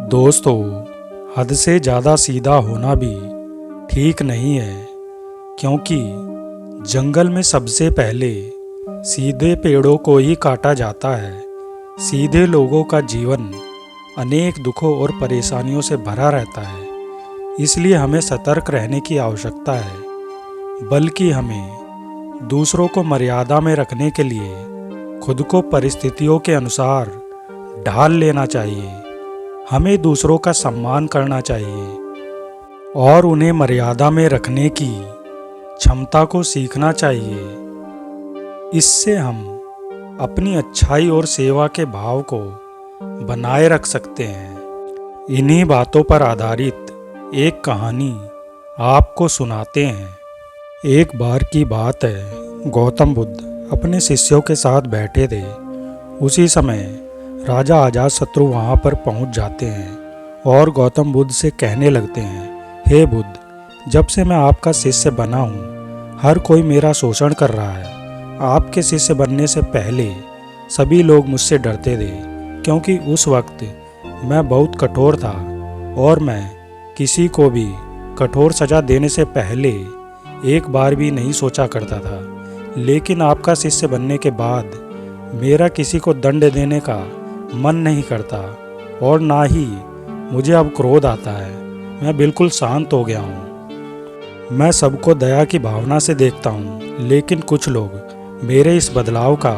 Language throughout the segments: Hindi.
दोस्तों, हद से ज़्यादा सीधा होना भी ठीक नहीं है, क्योंकि जंगल में सबसे पहले सीधे पेड़ों को ही काटा जाता है। सीधे लोगों का जीवन अनेक दुखों और परेशानियों से भरा रहता है, इसलिए हमें सतर्क रहने की आवश्यकता है। बल्कि हमें दूसरों को मर्यादा में रखने के लिए खुद को परिस्थितियों के अनुसार ढाल लेना चाहिए। हमें दूसरों का सम्मान करना चाहिए और उन्हें मर्यादा में रखने की क्षमता को सीखना चाहिए। इससे हम अपनी अच्छाई और सेवा के भाव को बनाए रख सकते हैं। इन्हीं बातों पर आधारित एक कहानी आपको सुनाते हैं। एक बार की बात है, गौतम बुद्ध अपने शिष्यों के साथ बैठे थे। उसी समय राजा अजातशत्रु वहाँ पर पहुँच जाते हैं और गौतम बुद्ध से कहने लगते हैं, हे बुद्ध, जब से मैं आपका शिष्य बना हूँ, हर कोई मेरा शोषण कर रहा है। आपके शिष्य बनने से पहले सभी लोग मुझसे डरते थे, क्योंकि उस वक्त मैं बहुत कठोर था और मैं किसी को भी कठोर सज़ा देने से पहले एक बार भी नहीं सोचा करता था। लेकिन आपका शिष्य बनने के बाद मेरा किसी को दंड देने का मन नहीं करता और ना ही मुझे अब क्रोध आता है। मैं बिल्कुल शांत हो गया हूँ। मैं सबको दया की भावना से देखता हूँ, लेकिन कुछ लोग मेरे इस बदलाव का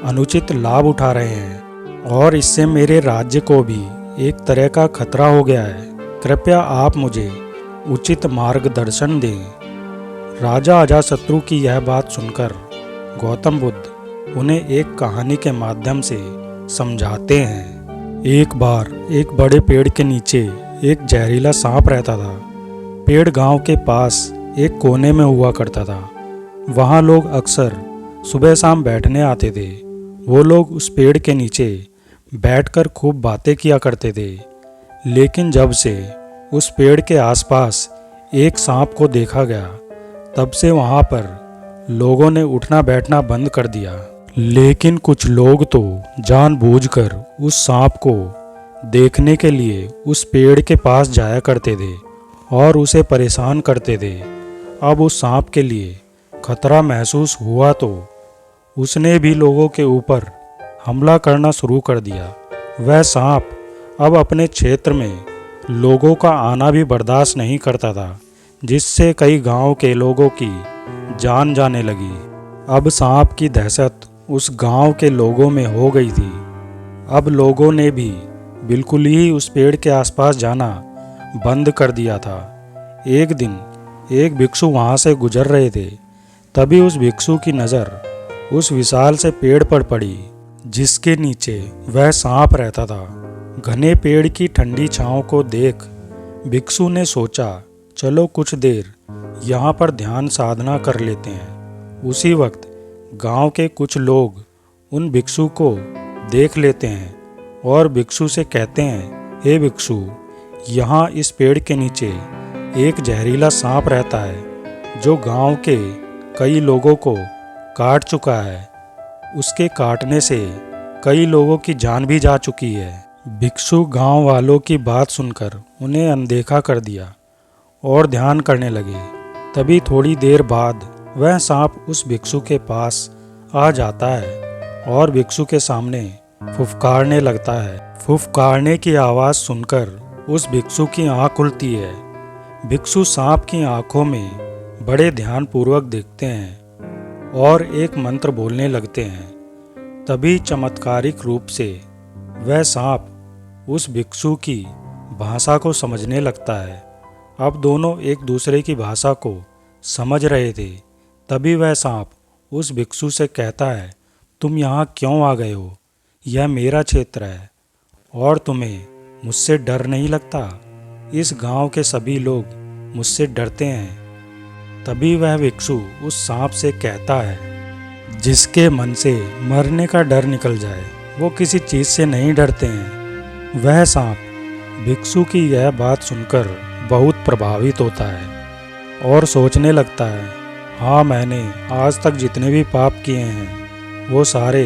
अनुचित लाभ उठा रहे हैं और इससे मेरे राज्य को भी एक तरह का खतरा हो गया है। कृपया आप मुझे उचित मार्गदर्शन दें। राजा अजातशत्रु की यह बात सुनकर गौतम बुद्ध उन्हें एक कहानी के माध्यम से समझाते हैं। एक बार एक बड़े पेड़ के नीचे एक जहरीला सांप रहता था। पेड़ गांव के पास एक कोने में हुआ करता था। वहां लोग अक्सर सुबह शाम बैठने आते थे। वो लोग उस पेड़ के नीचे बैठकर खूब बातें किया करते थे। लेकिन जब से उस पेड़ के आसपास एक सांप को देखा गया, तब से वहां पर लोगों ने उठना बैठना बंद कर दिया। लेकिन कुछ लोग तो जानबूझकर उस सांप को देखने के लिए उस पेड़ के पास जाया करते थे और उसे परेशान करते थे। अब उस सांप के लिए खतरा महसूस हुआ तो उसने भी लोगों के ऊपर हमला करना शुरू कर दिया। वह सांप अब अपने क्षेत्र में लोगों का आना भी बर्दाश्त नहीं करता था, जिससे कई गांव के लोगों की जान जाने लगी। अब सांप की दहशत उस गांव के लोगों में हो गई थी। अब लोगों ने भी बिल्कुल ही उस पेड़ के आसपास जाना बंद कर दिया था। एक दिन एक भिक्षु वहां से गुजर रहे थे। तभी उस भिक्षु की नज़र उस विशाल से पेड़ पर पड़ी, जिसके नीचे वह सांप रहता था। घने पेड़ की ठंडी छांव को देख भिक्षु ने सोचा, चलो कुछ देर यहाँ पर ध्यान साधना कर लेते हैं। उसी वक्त गांव के कुछ लोग उन भिक्षु को देख लेते हैं और भिक्षु से कहते हैं, हे भिक्षु, यहाँ इस पेड़ के नीचे एक जहरीला सांप रहता है जो गांव के कई लोगों को काट चुका है। उसके काटने से कई लोगों की जान भी जा चुकी है। भिक्षु गांव वालों की बात सुनकर उन्हें अनदेखा कर दिया और ध्यान करने लगे। तभी थोड़ी देर बाद वह सांप उस भिक्षु के पास आ जाता है और भिक्षु के सामने फुफकारने लगता है। फुफकारने की आवाज़ सुनकर उस भिक्षु की आँख खुलती है। भिक्षु सांप की आँखों में बड़े ध्यानपूर्वक देखते हैं और एक मंत्र बोलने लगते हैं। तभी चमत्कारिक रूप से वह सांप उस भिक्षु की भाषा को समझने लगता है। अब दोनों एक दूसरे की भाषा को समझ रहे थे। तभी वह सांप उस भिक्षु से कहता है, तुम यहाँ क्यों आ गए हो? यह मेरा क्षेत्र है और तुम्हें मुझसे डर नहीं लगता? इस गांव के सभी लोग मुझसे डरते हैं। तभी वह भिक्षु उस सांप से कहता है, जिसके मन से मरने का डर निकल जाए वो किसी चीज़ से नहीं डरते हैं। वह सांप भिक्षु की यह बात सुनकर बहुत प्रभावित होता है और सोचने लगता है, हाँ, मैंने आज तक जितने भी पाप किए हैं वो सारे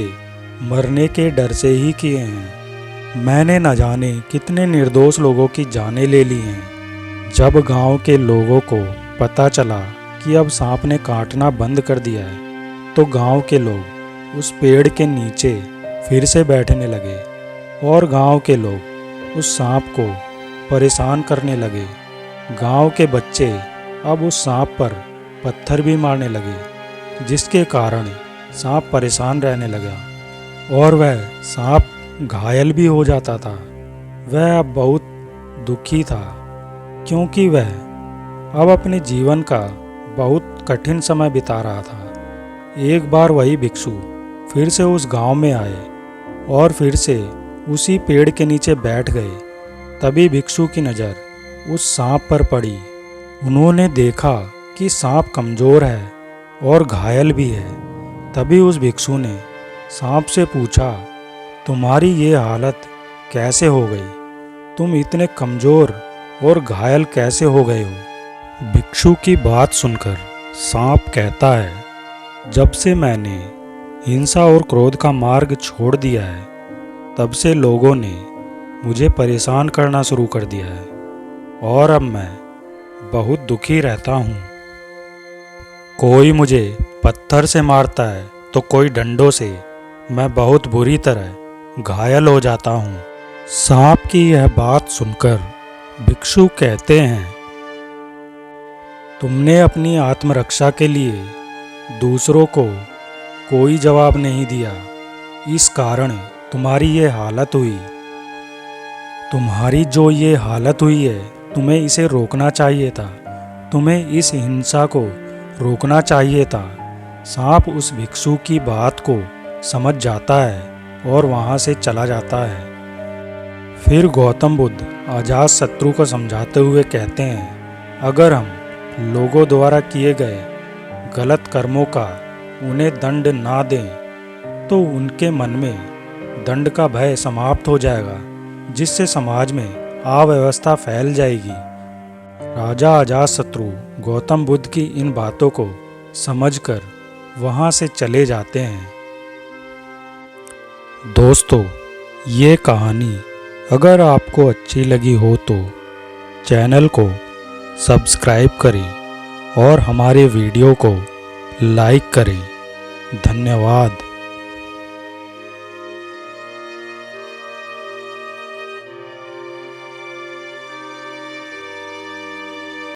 मरने के डर से ही किए हैं। मैंने न जाने कितने निर्दोष लोगों की जानें ले ली हैं। जब गांव के लोगों को पता चला कि अब सांप ने काटना बंद कर दिया है, तो गांव के लोग उस पेड़ के नीचे फिर से बैठने लगे और गांव के लोग उस सांप को परेशान करने लगे। गांव के बच्चे अब उस सांप पर पत्थर भी मारने लगे, जिसके कारण सांप परेशान रहने लगा और वह सांप घायल भी हो जाता था। वह अब बहुत दुखी था, क्योंकि वह अब अपने जीवन का बहुत कठिन समय बिता रहा था। एक बार वही भिक्षु फिर से उस गांव में आए और फिर से उसी पेड़ के नीचे बैठ गए। तभी भिक्षु की नज़र उस सांप पर पड़ी। उन्होंने देखा कि सांप कमज़ोर है और घायल भी है। तभी उस भिक्षु ने सांप से पूछा, तुम्हारी ये हालत कैसे हो गई? तुम इतने कमज़ोर और घायल कैसे हो गए हो? भिक्षु की बात सुनकर सांप कहता है, जब से मैंने हिंसा और क्रोध का मार्ग छोड़ दिया है, तब से लोगों ने मुझे परेशान करना शुरू कर दिया है और अब मैं बहुत दुखी रहता हूँ। कोई मुझे पत्थर से मारता है तो कोई डंडों से। मैं बहुत बुरी तरह घायल हो जाता हूँ। सांप की यह बात सुनकर भिक्षु कहते हैं, तुमने अपनी आत्मरक्षा के लिए दूसरों को कोई जवाब नहीं दिया, इस कारण तुम्हारी ये हालत हुई। तुम्हारी जो ये हालत हुई है, तुम्हें इसे रोकना चाहिए था। तुम्हें इस हिंसा को रोकना चाहिए था। सांप उस भिक्षु की बात को समझ जाता है और वहाँ से चला जाता है। फिर गौतम बुद्ध अजातशत्रु को समझाते हुए कहते हैं, अगर हम लोगों द्वारा किए गए गलत कर्मों का उन्हें दंड ना दें, तो उनके मन में दंड का भय समाप्त हो जाएगा, जिससे समाज में अव्यवस्था फैल जाएगी। राजा अजातशत्रु गौतम बुद्ध की इन बातों को समझकर वहाँ से चले जाते हैं। दोस्तों, ये कहानी अगर आपको अच्छी लगी हो तो चैनल को सब्सक्राइब करें और हमारे वीडियो को लाइक करें। धन्यवाद।